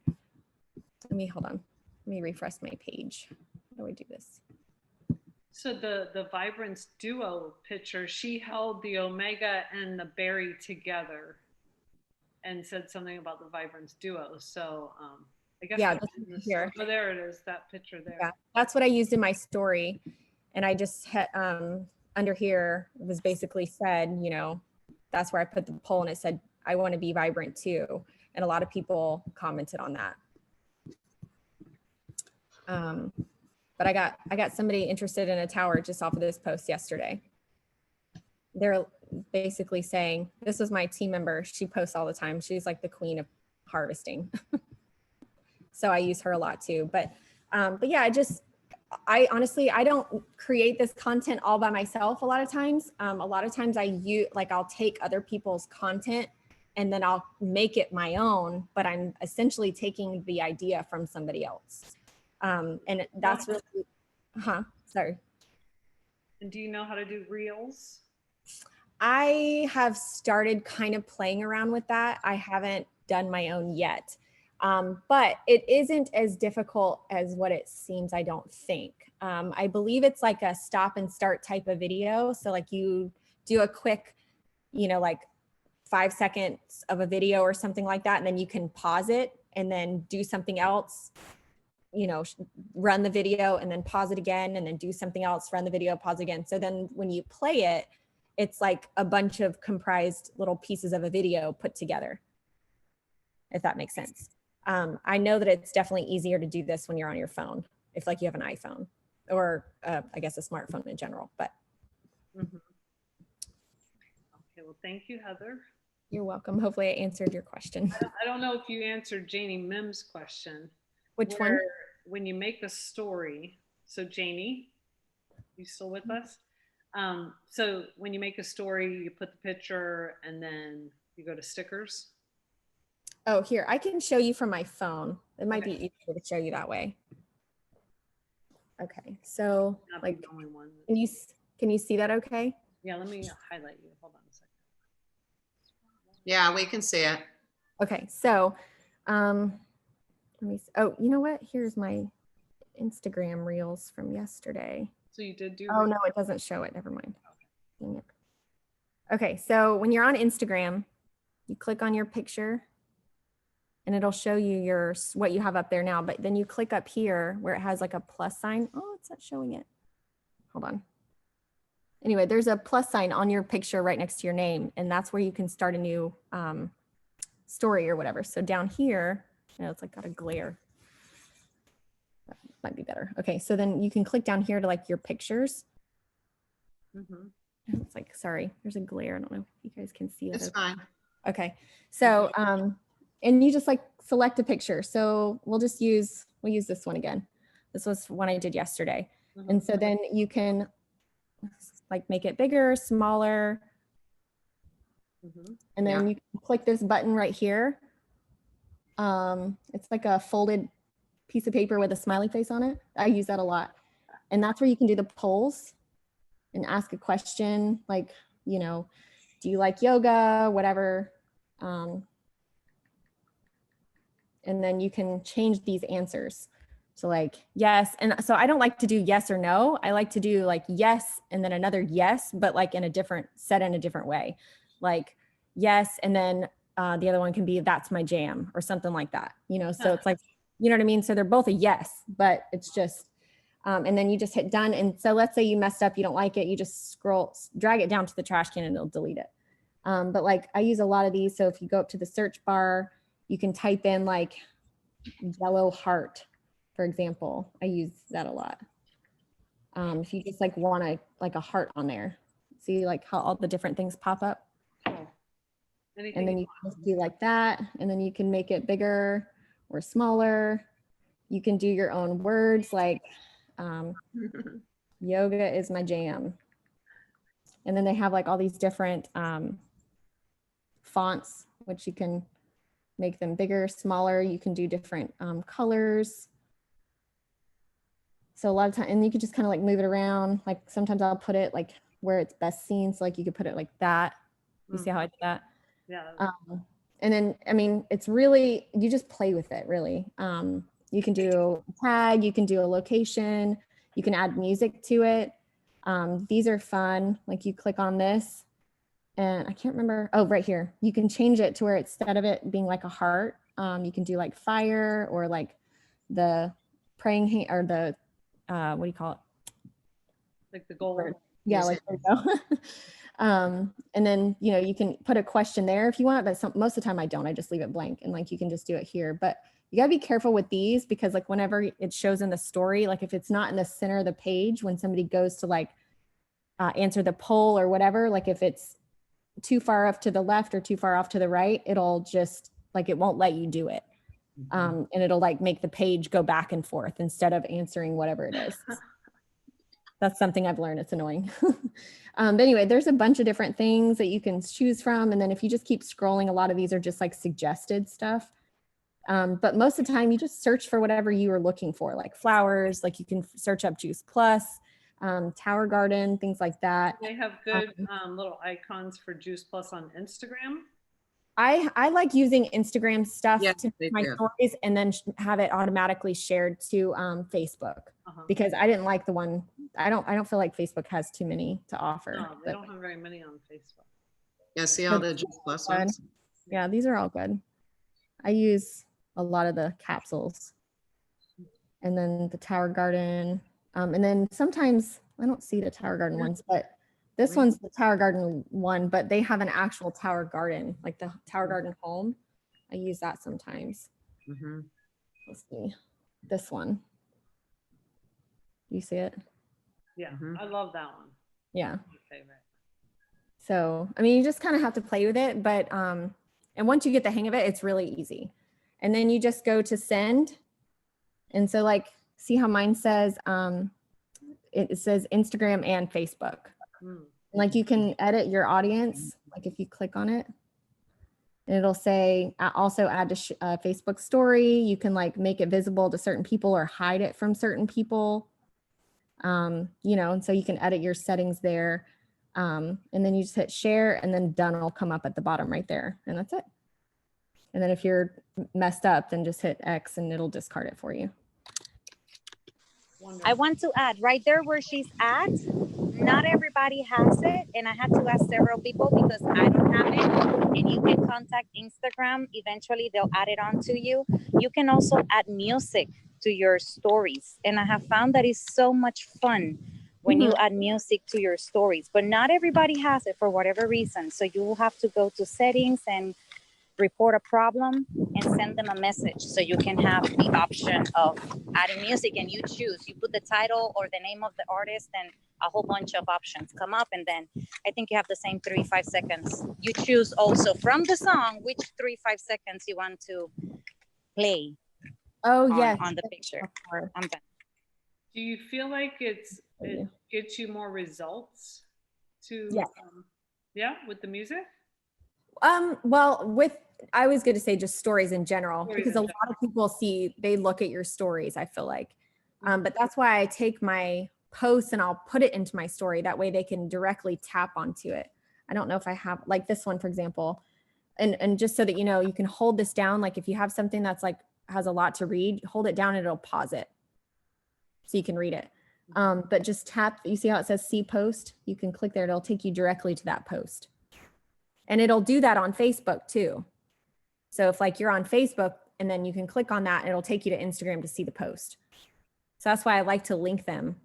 Hold on. Let me refresh my page. How do I do this? So the Vibrance Duo picture, she held the Omega and the berry together and said something about the Vibrance Duo. So I guess Yeah, here. Oh, there it is, that picture there. Yeah, that's what I used in my story. And I just had under here was basically said, you know, that's where I put the poll and it said, I want to be vibrant too. And a lot of people commented on that. But I got somebody interested in a tower just off of this post yesterday. They're basically saying, this was my team member. She posts all the time. She's like the queen of harvesting. So I use her a lot too. But yeah, I honestly, I don't create this content all by myself a lot of times. A lot of times I'll take other people's content and then I'll make it my own, but I'm essentially taking the idea from somebody else. And that's really, sorry. And do you know how to do reels? I have started kind of playing around with that. I haven't done my own yet. But it isn't as difficult as what it seems, I don't think. I believe it's like a stop and start type of video. So like you do a quick, you know, like 5 seconds of a video or something like that, and then you can pause it and then do something else, you know, run the video and then pause it again and then do something else, run the video, pause again. So then when you play it, it's like a bunch of comprised little pieces of a video put together, if that makes sense. I know that it's definitely easier to do this when you're on your phone, if like you have an iPhone or I guess a smartphone in general, but. Mm-hmm. Okay, well, thank you, Heather. You're welcome. Hopefully I answered your question. I don't know if you answered Janie Mim's question. Which one? When you make a story, so Janie, you still with us? So when you make a story, you put the picture and then you go to stickers. Oh, here, I can show you from my phone. It might be easier to show you that way. Okay, so like, can you see that okay? Yeah, let me highlight you. Hold on a second. Yeah, we can see it. Okay, so let me, oh, you know what? Here's my Instagram reels from yesterday. So you did do. Oh no, it doesn't show it. Never mind. Dang it. Okay, so when you're on Instagram, you click on your picture and it'll show you what you have up there now. But then you click up here where it has like a plus sign. Oh, it's not showing it. Hold on. Anyway, there's a plus sign on your picture right next to your name, and that's where you can start a new story or whatever. So down here, you know, it's like got a glare. That might be better. Okay, so then you can click down here to like your pictures. Mm-hmm. It's like, sorry, there's a glare. I don't know if you guys can see it. It's fine. Okay, so and you just like select a picture. So we'll use this one again. This was one I did yesterday. Mm-hmm. And so then you can like make it bigger, smaller. Mm-hmm. And then you can click this button right here. It's like a folded piece of paper with a smiley face on it. I use that a lot. And that's where you can do the polls and ask a question like, you know, do you like yoga, whatever. And then you can change these answers. So like, yes. And so I don't like to do yes or no. I like to do like yes, and then another yes, but like in a different way. Like yes. And then the other one can be, that's my jam or something like that, you know? So it's like, you know what I mean? So they're both a yes, but it's just, And then you just hit done. And so let's say you messed up, you don't like it, you just drag it down to the trash can and it'll delete it. But like I use a lot of these. So if you go up to the search bar, you can type in like yellow heart, for example. I use that a lot. If you just like want a heart on there, see like how all the different things pop up. And then you can just do like that. And then you can make it bigger or smaller. You can do your own words like yoga is my jam. And then they have like all these different fonts, which you can make them bigger, smaller. You can do different colors. So a lot of time, and you could just kind of like move it around. Like sometimes I'll put it like where it's best seen. So like you could put it like that. You see how I did that? Yeah. And then, I mean, it's really, you just play with it really. You can do a tag, you can do a location, you can add music to it. These are fun. Like you click on this and I can't remember. Oh, right here. You can change it to where instead of it being like a heart, you can do like fire or like the praying hand or the, what do you call it? Like the golden. Yeah, like there you go. And then, you know, you can put a question there if you want, but most of the time I don't, I just leave it blank and like, you can just do it here. But you gotta be careful with these because like whenever it shows in the story, like if it's not in the center of the page, when somebody goes to like answer the poll or whatever, like if it's too far off to the left or too far off to the right, it'll just like, it won't let you do it. And it'll like make the page go back and forth instead of answering whatever it is. That's something I've learned. It's annoying. But anyway, there's a bunch of different things that you can choose from. And then if you just keep scrolling, a lot of these are just like suggested stuff. But most of the time you just search for whatever you are looking for, like flowers, like you can search up Juice Plus, Tower Garden, things like that. They have good little icons for Juice Plus on Instagram. I like using Instagram stuff Yes, to they my do. stories and then have it automatically shared to Facebook because I didn't like the one. I don't feel like Facebook has too many to offer. No, but they don't have very many on Facebook. Yeah, see all the Juice Plus good. ones? Yeah, these are all good. I use a lot of the capsules and then the Tower Garden. And then sometimes I don't see the Tower Garden ones, but this one's the Tower Garden one, but they have an actual Tower Garden, like the Tower Garden home. I use that sometimes. Let's see, this one. You see it? Yeah, I love that one. Yeah. My favorite. So, I mean, you just kind of have to play with it, but, and once you get the hang of it, it's really easy. And then you just go to send. And so like, see how mine says, it says Instagram and Facebook. Like you can edit your audience. Like if you click on it, it'll say also add to Facebook story. You can like make it visible to certain people or hide it from certain people. You know, and so you can edit your settings there. And then you just hit share and then done will come up at the bottom right there. And that's it. And then if you're messed up, then just hit X and it'll discard it for you. I want to add right there where she's at, not everybody has it. And I had to ask several people because I don't have it. And you can contact Instagram. Eventually they'll add it on to you. You can also add music to your stories. And I have found that it's so much fun when you add music to your stories, but not everybody has it for whatever reason. So you will have to go to settings and report a problem and send them a message so you can have the option of adding music and you choose. You put the title or the name of the artist and a whole bunch of options come up, and then I think you have the same 3-5 seconds. You choose also from the song which 3-5 seconds you want to play. Oh yes, on the picture. I'm done. Do you feel like it gets you more results to Yes. Yeah, with the music? Well, I was going to say just stories in general, Stories because in a lot of people they look at your stories, I feel like. But that's why I take my posts and I'll put it into my story. That way they can directly tap onto it. I don't know if I have like this one, for example, and just so that, you know, you can hold this down. Like if you have something that's like, has a lot to read, hold it down and it'll pause it so you can read it. But just tap, you see how it says see post? You can click there. It'll take you directly to that post. And it'll do that on Facebook too. So if like you're on Facebook and then you can click on that and it'll take you to Instagram to see the post. So that's why I like to link them.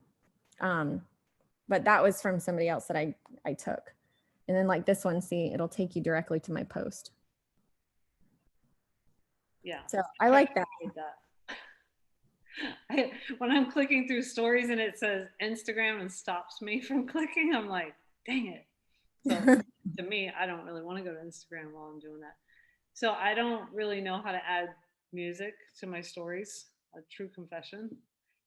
But that was from somebody else that I took. And then like this one, see, it'll take you directly to my post. Yeah. So I like that. When I'm clicking through stories and it says Instagram and stops me from clicking, I'm like, dang it. So to me, I don't really want to go to Instagram while I'm doing that. So I don't really know how to add music to my stories, a true confession.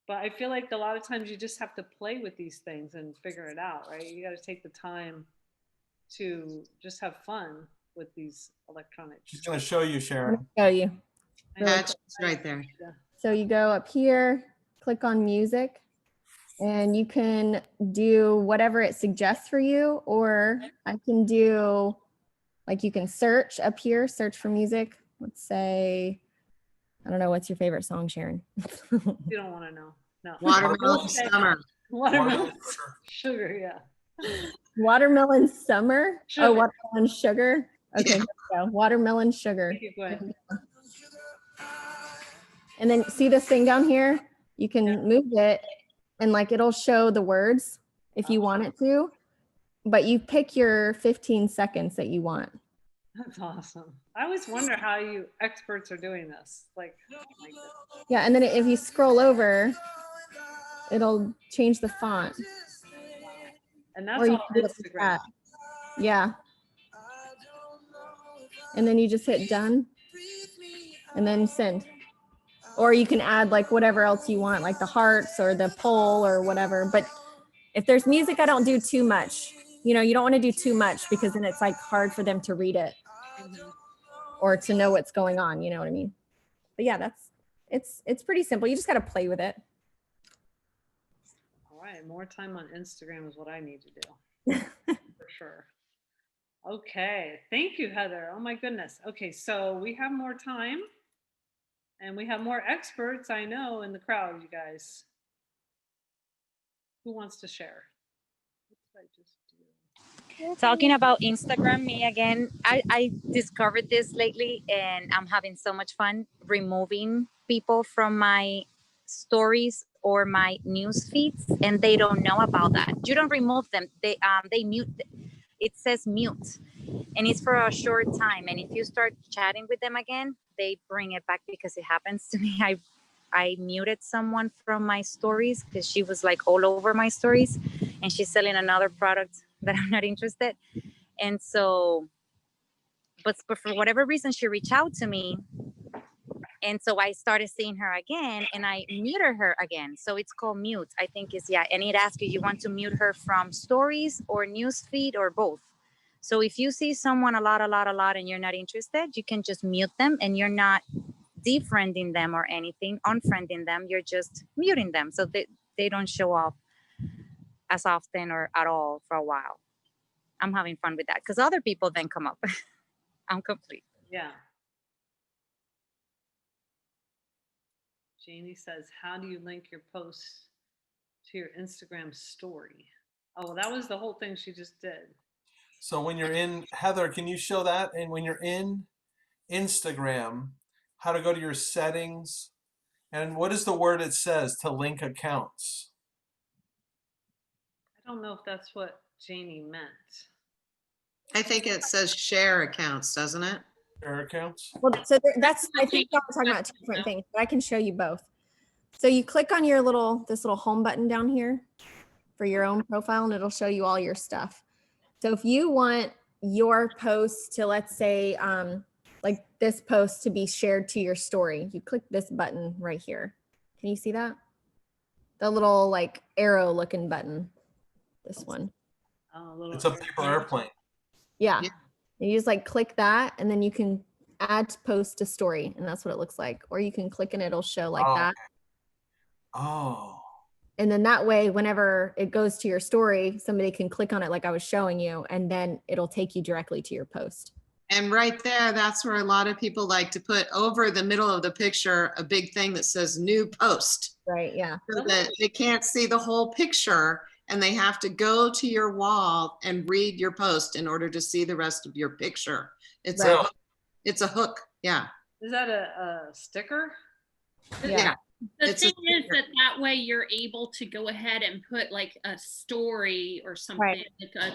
But I feel like a lot of times you just have to play with these things and figure it out, right? You got to take the time to just have fun with these electronics. She's going to show you, Sharon. Show you. That's right there. So you go up here, click on music, and you can do whatever it suggests for you, or I can do, like you can search up here, search for music. Let's say, I don't know, what's your favorite song, Sharon? You don't want to know. No. Watermelon Summer. Watermelon sugar, yeah. Watermelon Summer? Sugar. Oh, Watermelon Sugar? Okay, here we go. Watermelon Sugar. Keep going. And then see this thing down here? You can move it and like it'll show the words if you want it to, but you pick your 15 seconds that you want. That's awesome. I always wonder how you experts are doing this. Like, Yeah, and then if you scroll over, it'll change the font. and that's Or you all can do it like Instagram. that. Yeah. And then you just hit done and then send. Or you can add like whatever else you want, like the hearts or the poll or whatever. But if there's music, I don't do too much. You know, you don't want to do too much because then it's like hard for them to read it or to know what's going on. You know what I mean? But yeah, it's pretty simple. You just got to play with it. All right, more time on Instagram is what I need to do. For sure. Okay, thank you, Heather. Oh my goodness. Okay, so we have more time and we have more experts, I know, in the crowd, you guys. Who wants to share? What did I just do? Talking about Instagram, me again, I discovered this lately and I'm having so much fun removing people from my stories or my news feeds, and they don't know about that. You don't remove them, they mute. It says mute and it's for a short time, and if you start chatting with them again, they bring it back because it happens to me. I muted someone from my stories because she was like all over my stories and she's selling another product that I'm not interested. And so, but for whatever reason, she reached out to me. And so I started seeing her again and I muted her again. So it's called mute, I think is, yeah. And it asks you want to mute her from stories or newsfeed or both. So if you see someone a lot, and you're not interested, you can just mute them and you're not defriending them or anything, unfriending them, you're just muting them. So they don't show up as often or at all for a while. I'm having fun with that because other people then come up. I'm complete. Yeah. Janie says, how do you link your posts to your Instagram story? Oh, well, that was the whole thing she just did. So when you're in, Heather, can you show that? And when you're in Instagram, how to go to your settings, and what is the word it says to link accounts? I don't know if that's what Janie meant. I think it says share accounts, doesn't it? Share accounts? Well, so that's, I think y'all are talking about two different things, but I can show you both. So you click on your this little home button down here for your own profile and it'll show you all your stuff. So if you want your post to, let's say, like this post to be shared to your story, you click this button right here. Can you see that? The little like arrow looking button, this one. It's a paper airplane. Yeah. And you just like click that and then you can add to post to story and that's what it looks like. Or you can click and it'll show like that. Oh. And then that way, whenever it goes to your story, somebody can click on it like I was showing you, and then it'll take you directly to your post. And right there, that's where a lot of people like to put over the middle of the picture a big thing that says new post. Right, yeah. So that they can't see the whole picture and they have to go to your wall and read your post in order to see the rest of your picture. It's Right. it's a hook, yeah. Is that a sticker? Yeah. The It's a thing is that way you're able to go ahead and put like a story or something, like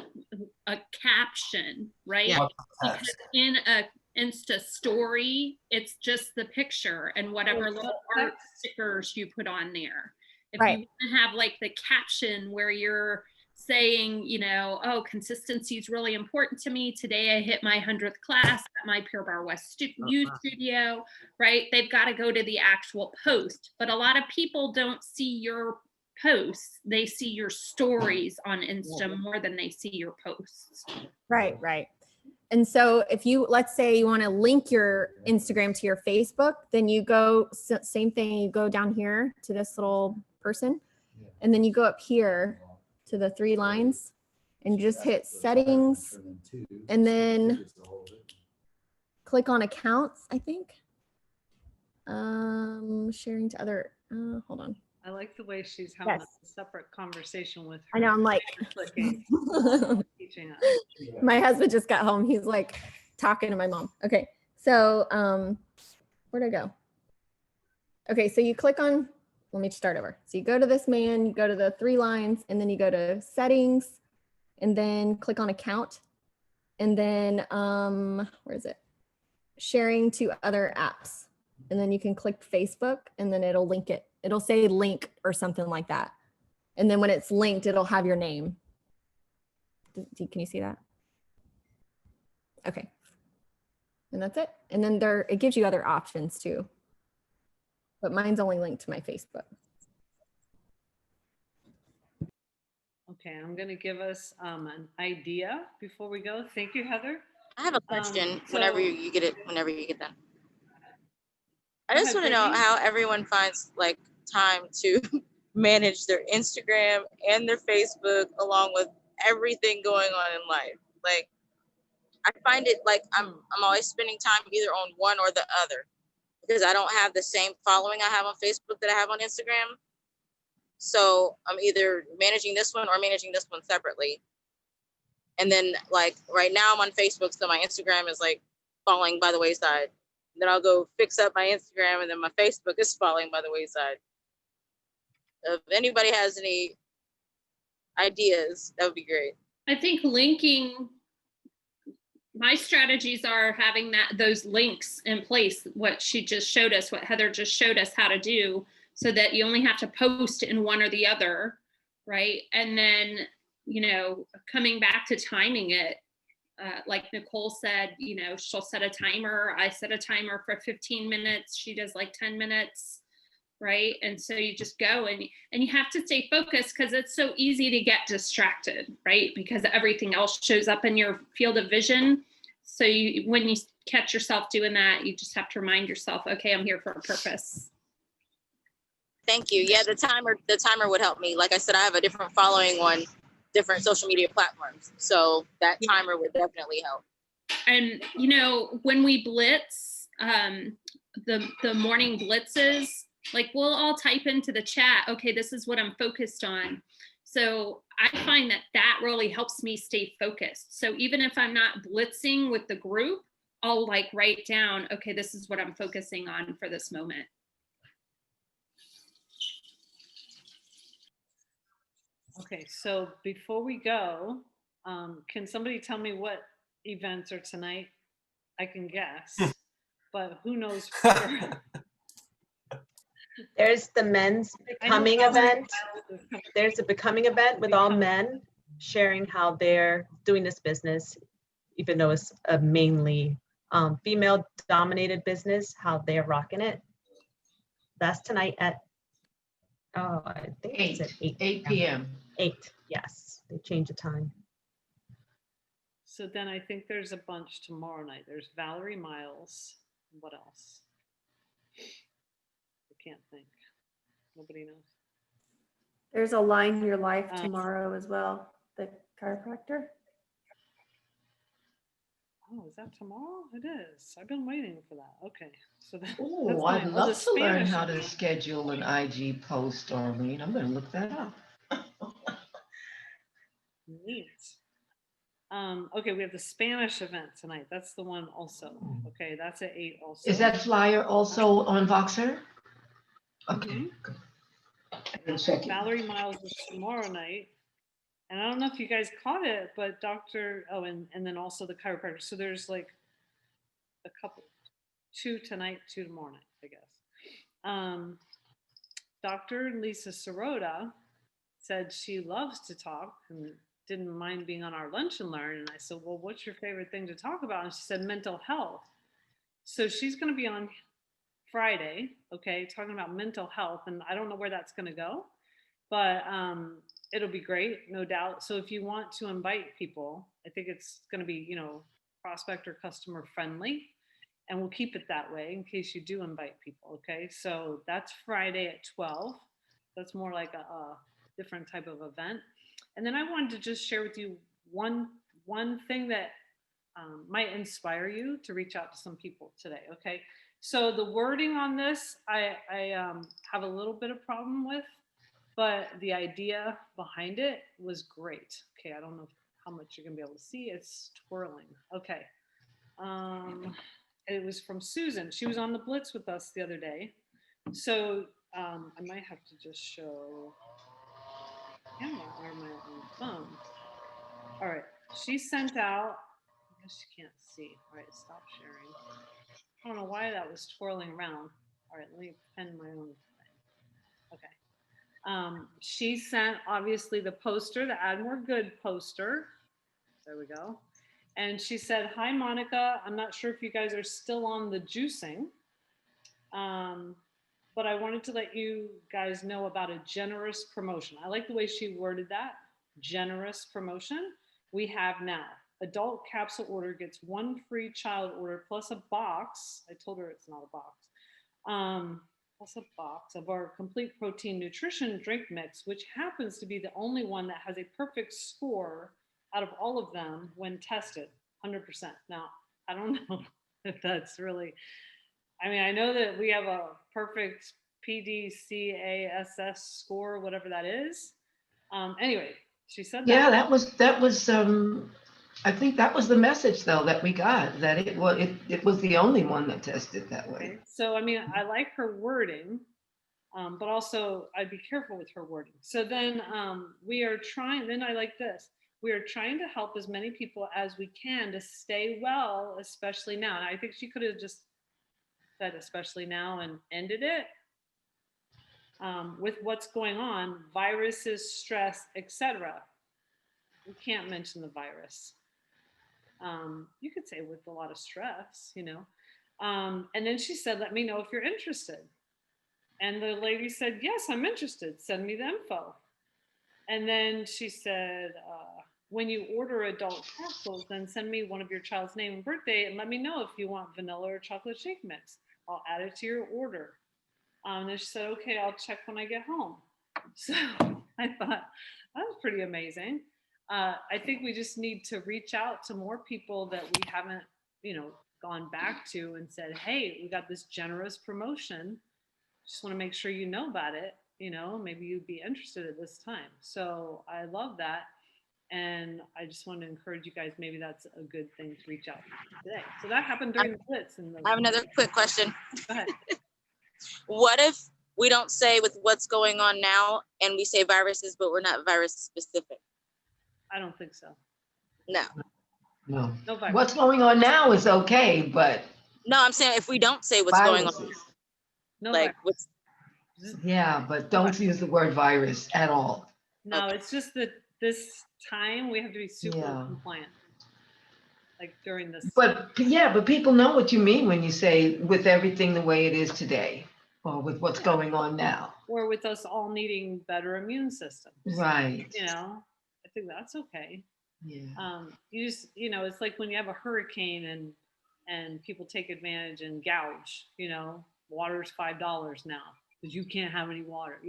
a caption, right? Yeah. Because in a Insta story, it's just the picture and whatever little art stickers you put on there. If you want to have like the caption where you're saying, you know, oh, consistency is really important to me. Today I hit my 100th class at my Pure Barre West U studio, right? They've got to go to the actual post. But a lot of people don't see your posts. They see your stories on Insta more than they see your posts. Right, right. And so if you, let's say you want to link your Instagram to your Facebook, then you go, same thing, you go down here to this little person, and then you go up here to the 3 lines and just hit settings and then click on accounts, I think. Sharing to other, hold on. I like the way she's having Yes. a separate conversation with her. I know, I'm like, clicking, teaching us. my husband just got home. He's like talking to my mom. Okay, so where'd I go? Okay, so you click on, let me start over. So you go to this man, you go to the 3 lines, and then you go to settings, and then click on account, and then where is it? Sharing to other apps, and then you can click Facebook, and then it'll link it. It'll say link or something like that, and then when it's linked, it'll have your name. Can you see that? Okay, and that's it. And then there, it gives you other options too, but mine's only linked to my Facebook. Okay, I'm going to give us an idea before we go. Thank you, Heather. I have a question so- whenever you get it, whenever you get done. I Go just ahead, want to know Brittany. how everyone finds like time to manage their Instagram and their Facebook along with everything going on in life. Like, I find it like I'm always spending time either on one or the other because I don't have the same following I have on Facebook that I have on Instagram. So I'm either managing this one or managing this one separately. And then like right now I'm on Facebook, so my Instagram is like falling by the wayside. Then I'll go fix up my Instagram and then my Facebook is falling by the wayside. If anybody has any ideas, that would be great. I think linking, my strategies are having those links in place, what she just showed us, what Heather just showed us how to do, so that you only have to post in one or the other, right? And then, you know, coming back to timing it, like Nicole said, you know, she'll set a timer. I set a timer for 15 minutes. She does like 10 minutes, right? And so you just go and you have to stay focused because it's so easy to get distracted, right? Because everything else shows up in your field of vision. So when you catch yourself doing that, you just have to remind yourself, okay, I'm here for a purpose. Thank you. Yeah, the timer would help me. Like I said, I have a different following on different social media platforms. So that timer would definitely help. And, you know, when we blitz, the morning blitzes, like we'll all type into the chat, okay, this is what I'm focused on. So I find that really helps me stay focused. So even if I'm not blitzing with the group, I'll like write down, okay, this is what I'm focusing on for this moment. Okay, so before we go, can somebody tell me what events are tonight? I can guess, but who knows? for sure? There's the men's becoming event. There's a becoming event with all men sharing how they're doing this business, even though it's a mainly female dominated business, how they're rocking it. That's tonight at, oh, I think it's at 8 p.m. 8, yes, they changed the time. So then I think there's a bunch tomorrow night. There's Valerie Miles. What else? I can't think. Nobody knows. There's Align Your Life tomorrow as well, the chiropractor. Oh, is that tomorrow? It is. I've been waiting for that. Okay. So that's Oh, fine. I'd Oh, love the to learn Spanish how to event. schedule an IG post, Arlene. I'm going to look that up. Neat. Okay, we have the Spanish event tonight. That's the one also. Okay, that's at 8 also. Is that flyer also on Voxer? Okay. Valerie Miles is tomorrow night. And I don't know if you guys caught it, but and then also the chiropractor. So there's like a couple, 2 tonight, 2 tomorrow night, I guess. Dr. Lisa Sirota said she loves to talk and didn't mind being on our Lunch and Learn. And I said, well, what's your favorite thing to talk about? And she said, mental health. So she's going to be on Friday, okay, talking about mental health. And I don't know where that's going to go, but it'll be great, no doubt. So if you want to invite people, I think it's going to be, prospect or customer friendly. And we'll keep it that way in case you do invite people, okay? So that's Friday at 12. That's more like a different type of event. And then I wanted to just share with you one thing that might inspire you to reach out to some people today, okay? So the wording on this, I have a little bit of problem with, but the idea behind it was great. Okay, I don't know how much you're gonna be able to see. It's twirling. Okay. It was from Susan. She was on the Blitz with us the other day. So I might have to just show camera or my own phone. All right. She sent out, I guess you can't see. All right, stop sharing. I don't know why that was twirling around. All right, let me pen my own thing. Okay. She sent obviously the poster, the Add More Good poster. There we go. And she said, hi, Monica. I'm not sure if you guys are still on the juicing, but I wanted to let you guys know about a generous promotion. I like the way she worded that, generous promotion. We have now. Adult capsule order gets 1 free child order plus a box. I told her it's not a box. Plus a box of our complete protein nutrition drink mix, which happens to be the only one that has a perfect score out of all of them when tested, 100%. Now, I don't know if that's really, I know that we have a perfect PDCASS score, whatever that is. Anyway, she said that. Yeah, that was I think that was the message though that we got, that it was the only one that tested that way. Okay. So, I like her wording, but also I'd be careful with her wording. So then we are trying, then I like this. We are trying to help as many people as we can to stay well, especially now. And I think she could have just said especially now and ended it. With what's going on, viruses, stress, etc. We can't mention the virus. You could say with a lot of stress, And then she said, let me know if you're interested. And the lady said, yes, I'm interested. Send me the info. And then she said, when you order adult capsules, then send me one of your child's name and birthday and let me know if you want vanilla or chocolate shake mix. I'll add it to your order. And then she said, okay, I'll check when I get home. So I thought that was pretty amazing. I think we just need to reach out to more people that we haven't, gone back to and said, hey, we got this generous promotion. Just want to make sure you know about it. Maybe you'd be interested at this time. So I love that. And I just want to encourage you guys, maybe that's a good thing to reach out today. So that happened during the Blitz. I have another quick question. Go ahead. What if we don't say with what's going on now and we say viruses, but we're not virus specific? I don't think so. No. No. No virus. What's going on now is okay, but. No, I'm saying if we don't say what's going on. No like virus. Yeah, but don't use the word virus at all. No, it's just that this time we have to be super compliant. Like during this. But people know what you mean when you say with everything the way it is today, or with what's going on now. Or with us all needing better immune systems. Right. I think that's okay. Yeah. You just, it's like when you have a hurricane and people take advantage and gouge, water's $5 now because you can't have any water.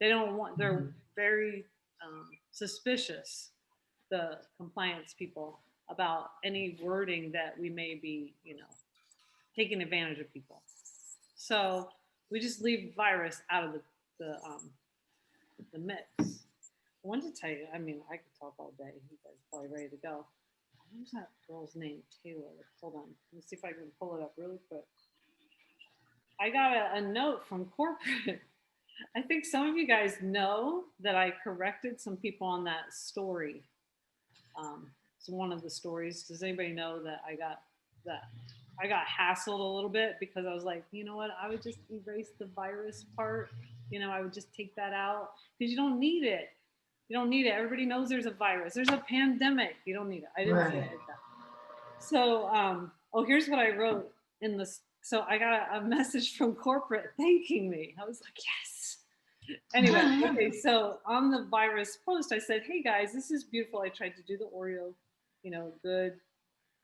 They don't want, they're very suspicious, the compliance people, about any wording that we may be, taking advantage of people. So we just leave virus out of the mix. I wanted to tell you, I could talk all day. You guys are probably ready to go. What was that girl's name? Taylor. Hold on. Let me see if I can pull it up really quick. I got a note from corporate I think some of you guys know that I corrected some people on that story. So one of the stories, does anybody know that I got hassled a little bit because I was like, you know what, I would just erase the virus part. You know, I would just take that out because you don't need it. You don't need it. Everybody knows there's a virus. There's a pandemic. You don't need it. I didn't say it like that. So, here's what I wrote in this. So I got a message from corporate thanking me. I was like, yes. Anyway, okay, so on the virus post, I said, hey guys, this is beautiful. I tried to do the Oreo, good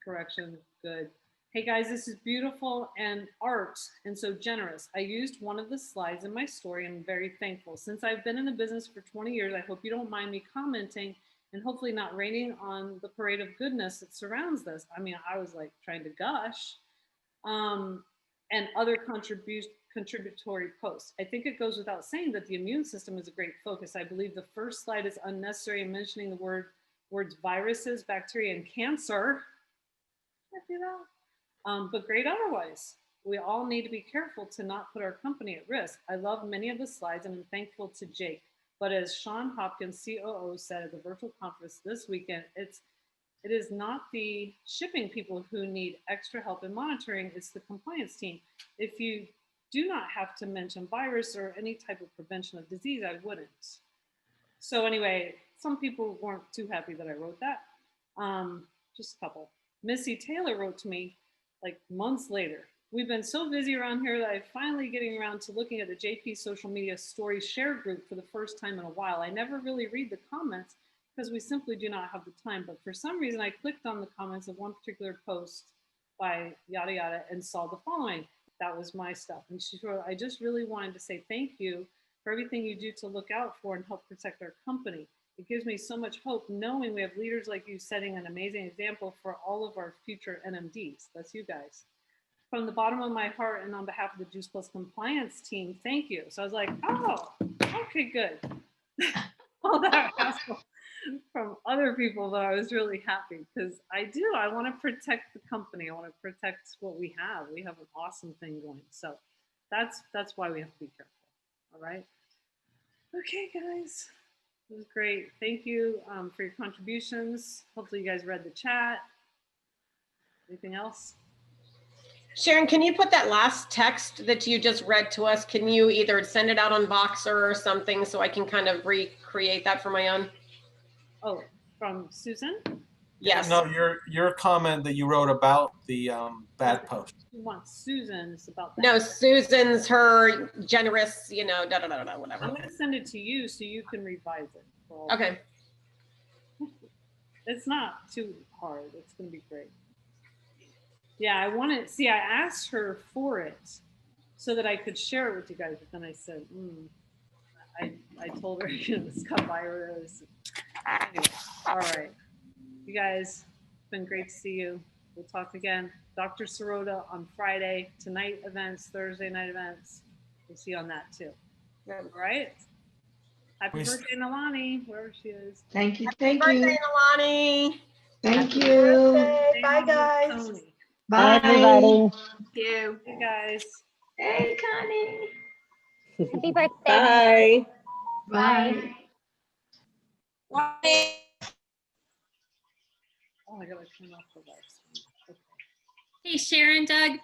correction, good. Hey guys, this is beautiful and art and so generous. I used one of the slides in my story. I'm very thankful. Since I've been in the business for 20 years, I hope you don't mind me commenting and hopefully not raining on the parade of goodness that surrounds this. I mean, I was like trying to gush. And other contributory posts. I think it goes without saying that the immune system is a great focus. I believe the first slide is unnecessary in mentioning the words viruses, bacteria, and cancer. But great otherwise. We all need to be careful to not put our company at risk. I love many of the slides and I'm thankful to Jake. But as Sean Hopkins, COO, said at the virtual conference this weekend, it is not the shipping people who need extra help in monitoring, it's the compliance team. If you do not have to mention virus or any type of prevention of disease, I wouldn't. So anyway, some people weren't too happy that I wrote that. Just a couple. Missy Taylor wrote to me like months later. We've been so busy around here that I'm finally getting around to looking at the JP social media story share group for the first time in a while. I never really read the comments because we simply do not have the time. But for some reason, I clicked on the comments of one particular post by yada yada and saw the following. That was my stuff. And she wrote, I just really wanted to say thank you for everything you do to look out for and help protect our company. It gives me so much hope knowing we have leaders like you setting an amazing example for all of our future NMDs. That's you guys. From the bottom of my heart and on behalf of the Juice Plus compliance team, thank you. So I was like, oh, okay, good. All that hassle from other people, but I was really happy because I want to protect the company. I want to protect what we have. We have an awesome thing going. So that's why we have to be careful. All right. Okay, guys. It was great. Thank you for your contributions. Hopefully you guys read the chat. Anything else? Sharon, can you put that last text that you just read to us? Can you either send it out on Boxer or something so I can kind of recreate that for my own? Oh, from Susan? Yes. No, your comment that you wrote about the bad post. You want Susan's about that? No, Susan's her generous, whatever. I'm going to send it to you so you can revise it. Okay. It's not too hard. It's going to be great. Yeah, I asked her for it so that I could share it with you guys, but then I said, I told her, it's got virus. Anyway, all right. You guys, it's been great to see you. We'll talk again. Dr. Sirota on Friday, tonight events, Thursday night events. We'll see you on that too. All right. Happy birthday, Nalani, wherever she is. Thank you. Happy birthday, Nalani. Thank you. Birthday. Bye, guys. Bye, everybody. Thank you. Hey, guys. Hey, Connie. Happy birthday. Bye. Oh, I gotta turn off the lights. Okay. Hey, Sharon, Doug,